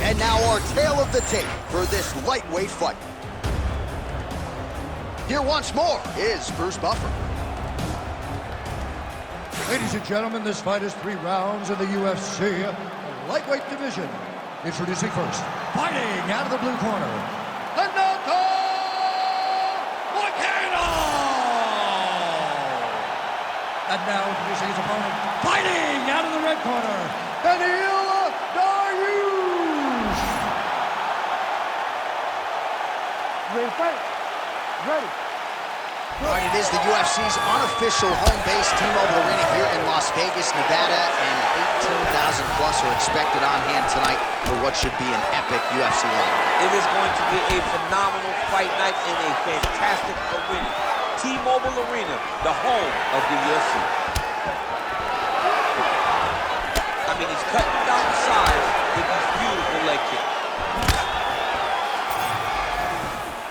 And now our tale of the tape for this lightweight fight. Here once more is Bruce Buffer. Ladies and gentlemen, this fight is 3 rounds in the UFC lightweight division. Introducing first, fighting out of the blue corner, Renato Moicano! And now introducing his opponent, fighting out of the red corner, Beneil Dariush! Ready to fight? Ready. All right, it is the UFC's unofficial home base, MobileArena here in Las Vegas, Nevada, and 18,000 plus are expected on hand tonight for what should be an epic UFC night. It is going to be a phenomenal fight night in a fantastic arena. MobileArena, the home of the UFC. I mean, he's cutting down the sides with these beautiful leg kicks.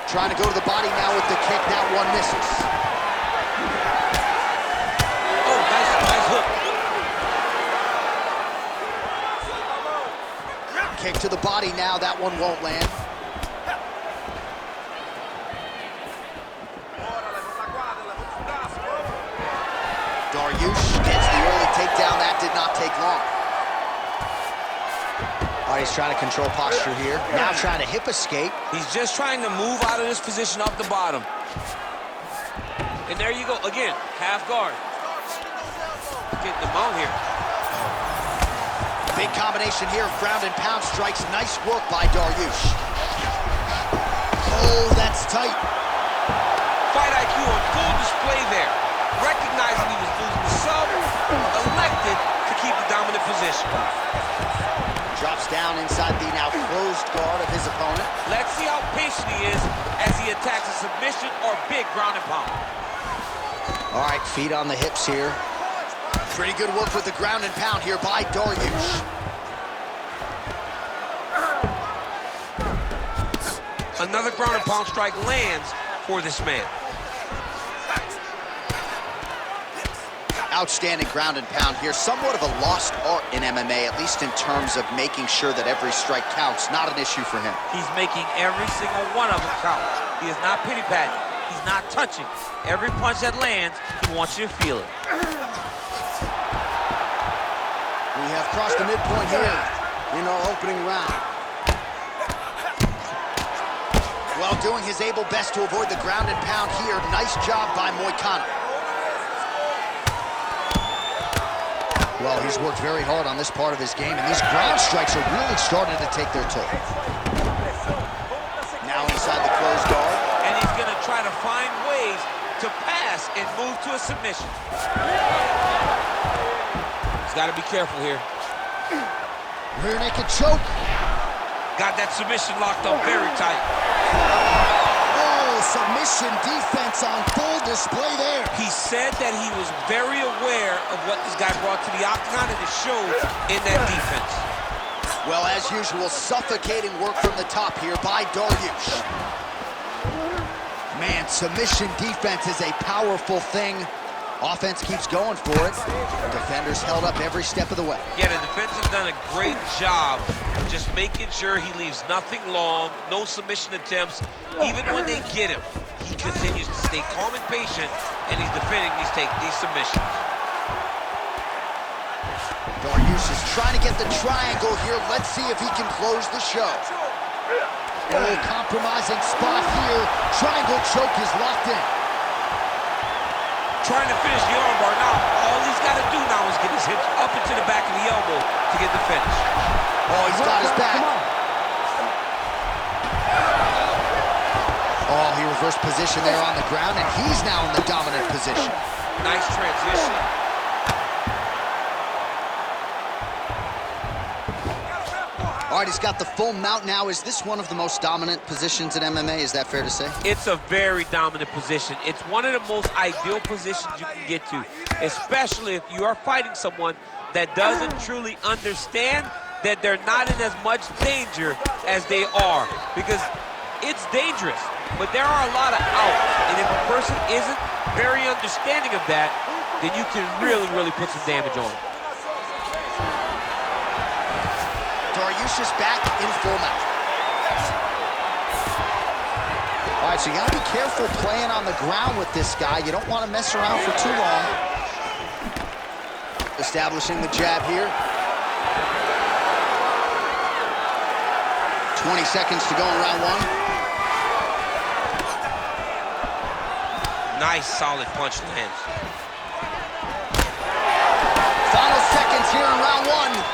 Trying to go to the body now with the kick. That one misses. Oh, nice hook. Kick to the body now. That one won't land. Dariush gets the early takedown. That did not take long. All right, he's trying to control posture here. Now trying to hip escape. He's just trying to move out of this position off the bottom. And there you go. Again, half guard. Getting the mount here. Big combination here of ground and pound strikes. Nice work by Dariush. Oh, that's tight. Fight IQ on full display there. Recognizing he was losing the sub, elected to keep the dominant position. Drops down inside the now closed guard of his opponent. Let's see how patient he is as he attacks a submission or big ground and pound. All right, feet on the hips here. Pretty good work with the ground and pound here by Dariush. Another ground and pound strike lands for this man. Outstanding ground and pound here. Somewhat of a lost art in MMA, at least in terms of making sure that every strike counts. Not an issue for him. He's making every single one of them count. He is not pity-patting. He's not touching. Every punch that lands, he wants you to feel it. We have crossed the midpoint here in our opening round. Well, doing his able best to avoid the ground and pound here. Nice job by Moicano. Well, he's worked very hard on this part of his game, and these ground strikes are really starting to take their toll. Now inside the closed guard. And he's going to try to find ways to pass and move to a submission. He's got to be careful here. Rear naked choke. Got that submission locked up very tight. Oh, submission defense on full display there. He said that he was very aware of what this guy brought to the octagon, and it showed in that defense. Well, as usual, suffocating work from the top here by Dariush. Man, submission defense is a powerful thing. Offense keeps going for it. Defenders held up every step of the way. Yeah, the defense has done a great job just making sure he leaves nothing long, no submission attempts. Even when they get him, he continues to stay calm and patient, and he's defending these submissions. Dariush is trying to get the triangle here. Let's see if he can close the show. Oh, compromising spot here. Triangle choke is locked in. Trying to finish the armbar. Now, all he's got to do now is get his hips up into the back of the elbow to get the finish. Oh, he's got his back. Oh, he reversed position there on the ground, and he's now in the dominant position. Nice transition. All right, he's got the full mount now. Is this one of the most dominant positions in MMA? Is that fair to say? It's a very dominant position. It's one of the most ideal positions you can get to, especially if you are fighting someone that doesn't truly understand that they're not in as much danger as they are, because it's dangerous, but there are a lot of outs, and if a person isn't very understanding of that, then you can really put some damage on them. Dariush Dariush is back in full mount. All right, so you gotta be careful playing on the ground with this guy. You don't want to mess around for too long. Establishing the jab here. 20 seconds to go in round one. Nice, solid punch lands. Final seconds here in round one.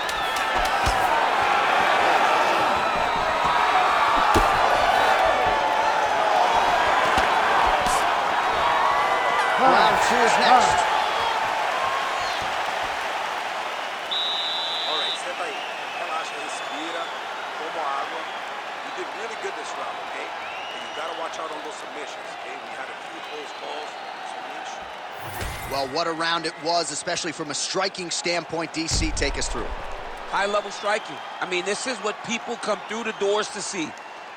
Round two is next. All right, senta aí. Relaxa, respira, toma água. You did really good this round, okay? And you gotta watch out on those submissions, okay? We had a few close calls, so each. Well, what a round it was, especially from a striking standpoint. DC, take us through. High-level striking. I mean, this is what people come through the doors to see.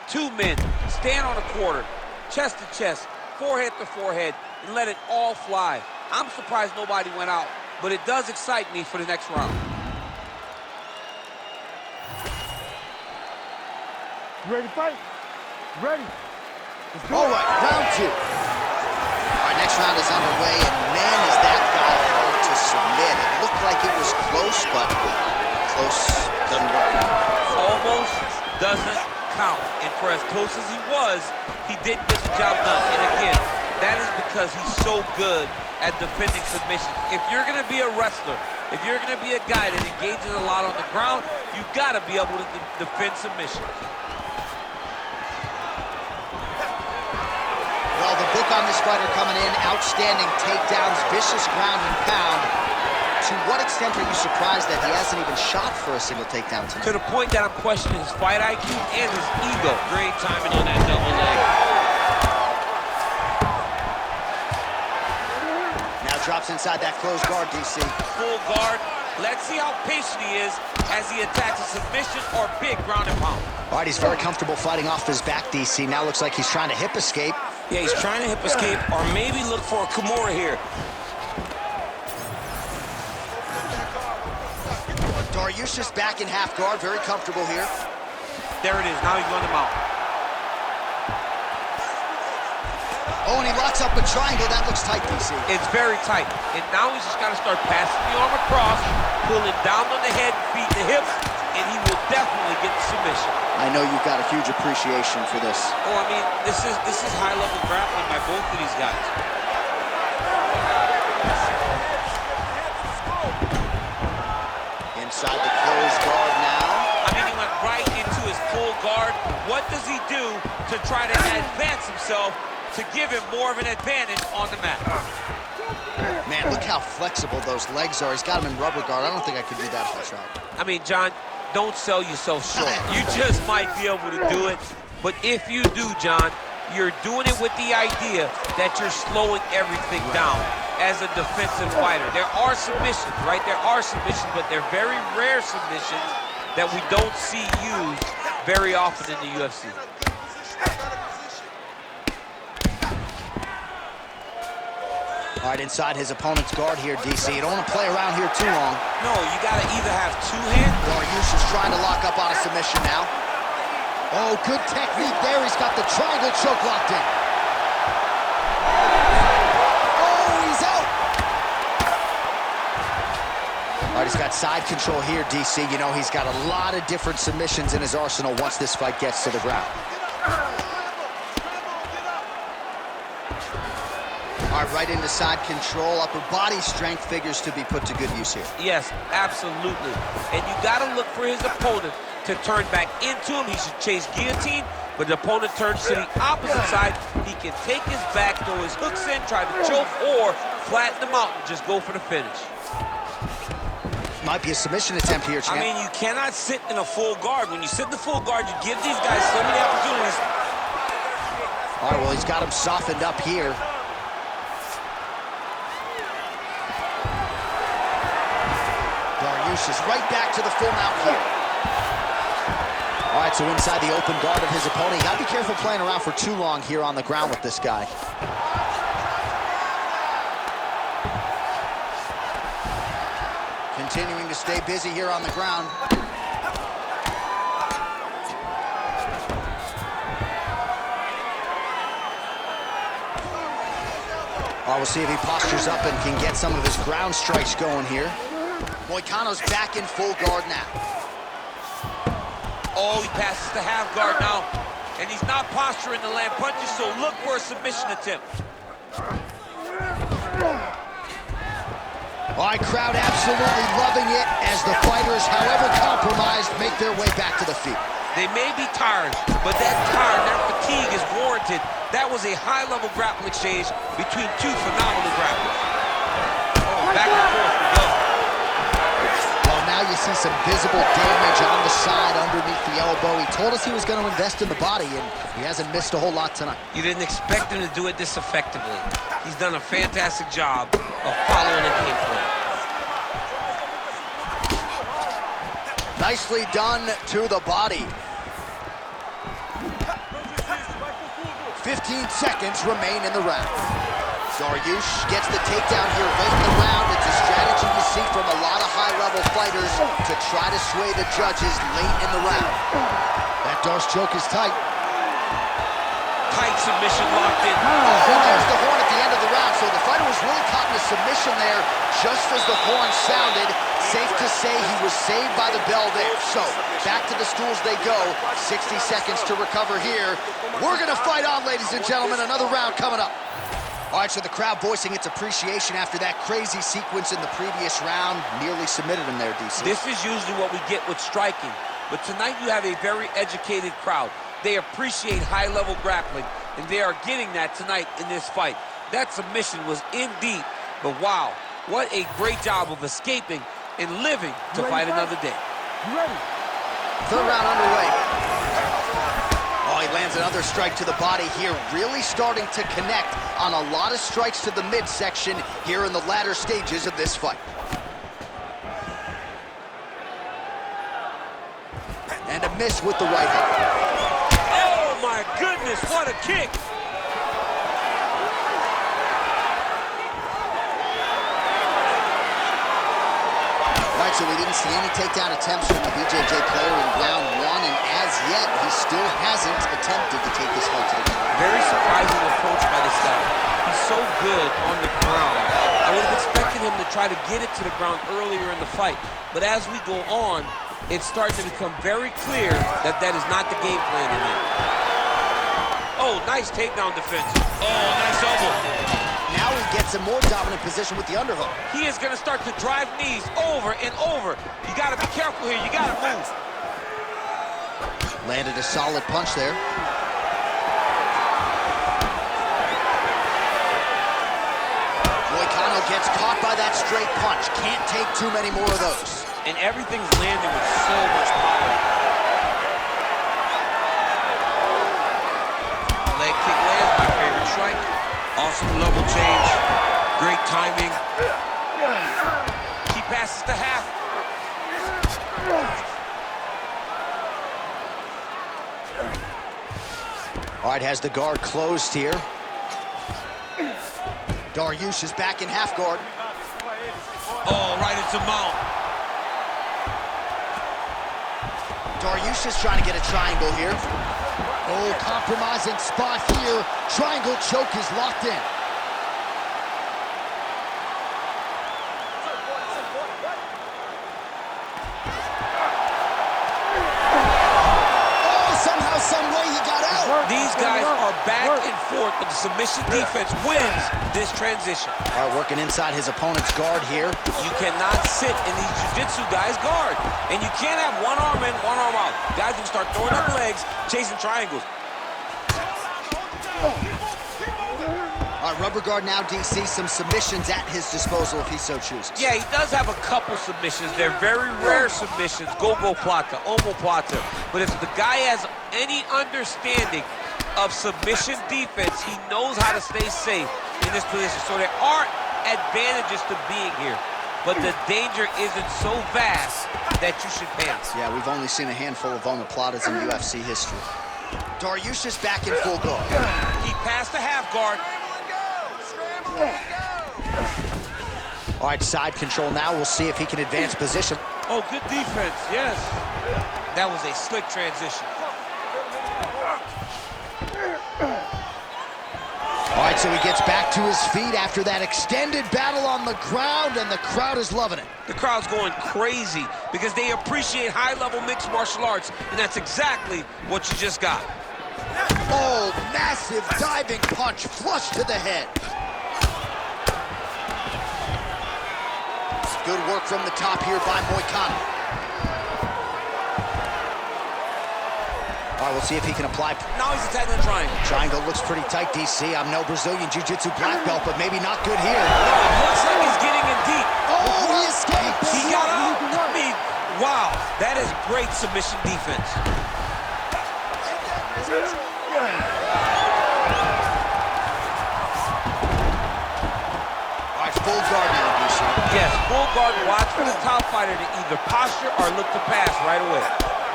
Two men stand on a quarter, chest to chest, forehead to forehead, and let it all fly. I'm surprised nobody went out, but it does excite me for the next round. You ready to fight? Ready. Let's go. All right, round two. All right, next round is underway, and man, is that guy hard to submit. It looked like it was close, but close doesn't work. Almost doesn't count. And for as close as he was, he didn't get the job done. And again, that is because he's so good at defending submissions. If you're going to be a wrestler, if you're going to be a guy that engages a lot on the ground, you've got to be able to defend submissions. Well, the book on this fighter coming in, outstanding takedowns, vicious ground and pound. To what extent are you surprised that he hasn't even shot for a single takedown tonight? To the point that I'm questioning his fight IQ and his ego. Great timing on that double leg. Now drops inside that closed guard, DC. Full guard. Let's see how patient he is as he attacks a submission or big ground and pound. All right, he's very comfortable fighting off his back, DC. Now looks like he's trying to hip escape. Yeah, he's trying to hip escape or maybe look for a Kimura here. Dariush is back in half guard, very comfortable here. There it is, now he's on the mount. Oh, and he locks up a triangle. That looks tight, DC. It's very tight. And now he's just got to start passing the arm across, pulling down on the head, feet, the hips, and he will definitely get the submission. I know you've got a huge appreciation for this. Oh, I mean, this is high-level grappling by both of these guys. Inside the closed guard now. I mean, he went right into his full guard. What does he do to try to advance himself to give him more of an advantage on the mat? Man, look how flexible those legs are. He's got him in rubber guard. I don't think I could do that if I tried. I mean, John, don't sell yourself short. You just might be able to do it. But if you do, John, you're doing it with the idea that you're slowing everything down as a defensive fighter. There are submissions, right? There are submissions, but they're very rare submissions that we don't see used very often in the UFC. All right, inside his opponent's guard here, DC. You don't want to play around here too long. No, you got to either have two hands. Dariush is trying to lock up on a submission now. Oh, good technique there. He's got the triangle choke locked in. Oh, he's out. All right, he's got side control here, DC. You know, he's got a lot of different submissions in his arsenal once this fight gets to the ground. All right, right into side control. Upper body strength figures to be put to good use here. Yes, absolutely. And you got to look for his opponent to turn back into him. He should chase guillotine, but the opponent turns to the opposite side. He can take his back, throw his hooks in, try to choke, or flatten him out and just go for the finish. Might be a submission attempt here, champ. I mean, you cannot sit in a full guard. When you sit in the full guard, you give these guys so many opportunities. All right, well, he's got him softened up here. Dariush is right back to the full mount here. All right, so inside the open guard of his opponent. You gotta be careful playing around for too long here on the ground with this guy. Continuing to stay busy here on the ground. We'll see if he postures up and can get some of his ground strikes going here. Moicano's back in full guard now. Oh, he passes the half guard now. And he's not posturing to land punches, so look for a submission attempt. All right, crowd absolutely loving it as the fighters, however compromised, make their way back to the feet. They may be tired, but that fatigue is warranted. That was a high-level grappling exchange between two phenomenal grapplers. Oh, back and forth we go. Well, now you see some visible damage on the side underneath the elbow. He told us he was going to invest in the body, and he hasn't missed a whole lot tonight. You didn't expect him to do it this effectively. He's done a fantastic job of following the game plan. Nicely done to the body. 15 seconds remain in the round. Dariush gets the takedown here late in the round. It's a strategy you see from a lot of high-level fighters to try to sway the judges late in the round. That Darce choke is tight. Tight submission locked in. Oh, there's the horn at the end of the round. So the fighter was really caught in a submission there just as the horn sounded. Safe to say he was saved by the bell there. So back to the stools they go. 60 seconds to recover here. We're going to fight on, ladies and gentlemen. Another round coming up. All right, so the crowd voicing its appreciation after that crazy sequence in the previous round. Nearly submitted him there, DC. This is usually what we get with striking. But tonight you have a very educated crowd. They appreciate high-level grappling, and they are getting that tonight in this fight. That submission was in deep, but wow, what a great job of escaping and living to fight another day. You ready? Third round underway. Oh, he lands another strike to the body here, really starting to connect on a lot of strikes to the midsection here in the latter stages of this fight. And a miss with the right hand. Oh my goodness, what a kick! Right, so we didn't see any takedown attempts from the BJJ player in round one, and as yet, he still hasn't attempted to take this fight to the ground. Very surprising approach by this guy. He's so good on the ground. I would have expected him to try to get it to the ground earlier in the fight, but as we go on, it's starting to become very clear that that is not the game plan in here. Oh, nice takedown defense. Oh, nice elbow. Now he gets a more dominant position with the underhook. He is going to start to drive knees over and over. You got to be careful here. You got to move. Landed a solid punch there. Moicano gets caught by that straight punch. Can't take too many more of those. And everything's landing with so much power. Leg kick lands, my favorite strike. Awesome level change. Great timing. He passes the half. All right, has the guard closed here. Dariush is back in half guard. Oh, right into mount. Dariush is trying to get a triangle here. Oh, compromising spot here. Triangle choke is locked in. Oh, somehow, some way he got out. These guys are back and forth, but the submission defense wins this transition. All right, working inside his opponent's guard here. You cannot sit in these jiu-jitsu guys' guard. And you can't have one arm in, one arm out. Guys will start throwing up legs, chasing triangles. All right, rubber guard now, DC. Some submissions at his disposal if he so chooses. Yeah, he does have a couple submissions. They're very rare submissions. Go plata, omoplata. But if the guy has any understanding of submission defense, he knows how to stay safe in this position. So there are advantages to being here. But the danger isn't so vast that you should panic. Yeah, we've only seen a handful of omoplatas in UFC history. Dariush is back in full guard. He passed the half guard. All right, side control now. We'll see if he can advance position. Oh, good defense, yes. That was a slick transition. All right, right, so he gets back to his feet after that extended battle on the ground, and the crowd is loving it. The crowd's going crazy because they appreciate high-level mixed martial arts, and that's exactly what you just got. Oh, massive diving punch flush to the head. Good work from the top here by Moicano. All right, we'll see if he can apply. Now he's attacking the triangle. Triangle looks pretty tight, DC. I'm no Brazilian Jiu-Jitsu black belt, but maybe not good here. No, it looks like he's getting in deep. Oh, he escapes! He got out. I mean, wow, that is great submission defense. All right, full guard now, DC. Yes, full guard, watch for the top fighter to either posture or look to pass right away.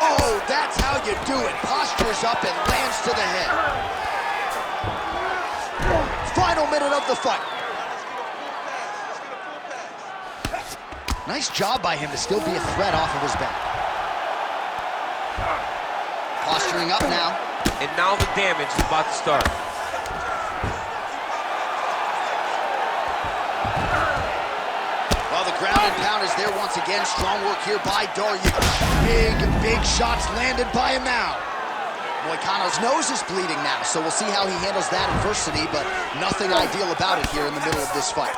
Oh, that's how you do it. Postures up and lands to the head. Final minute of the fight. Nice job by him to still be a threat off of his back. Posturing up now. And now the damage is about to start. Well, the ground and pound is there once again. Strong work here by Dariush. Big shots landed by him now. Moicano's nose is bleeding now, so we'll see how he handles that adversity, but nothing ideal about it here in the middle of this fight.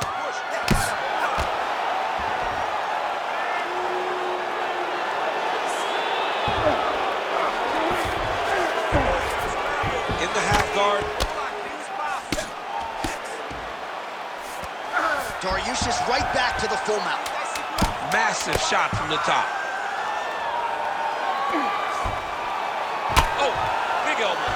In the half guard. Dariush is right back to the full mount. Massive shot from the top. Oh, big elbow.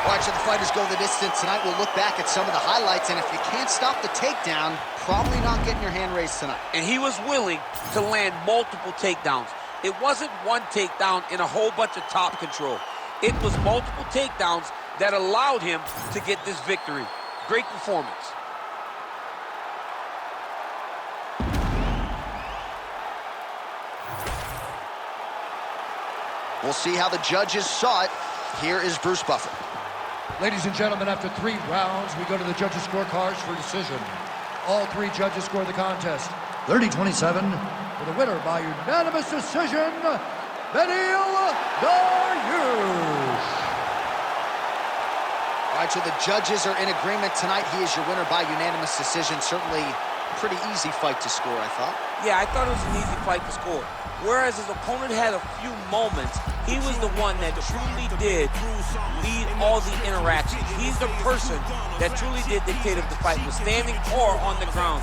Watch the fighters go the distance tonight. We'll look back at some of the highlights, and if you can't stop the takedown, probably not getting your hand raised tonight. And he was willing to land multiple takedowns. It wasn't one takedown in a whole bunch of top control. It was multiple takedowns that allowed him to get this victory. Great performance. We'll see how the judges saw it. Here is Bruce Buffer. Ladies and gentlemen, after 3 rounds, we go to the judges' scorecards for decision. All 3 judges score the contest 30-27 for the winner by unanimous decision, Beneil Dariush. All right, so the judges are in agreement tonight. He is your winner by unanimous decision. Certainly pretty easy fight to score, I thought. Yeah, I thought it was an easy fight to score. Whereas his opponent had a few moments, he was the one that truly did lead all the interactions. He's the person that truly did dictate if the fight was standing or on the ground.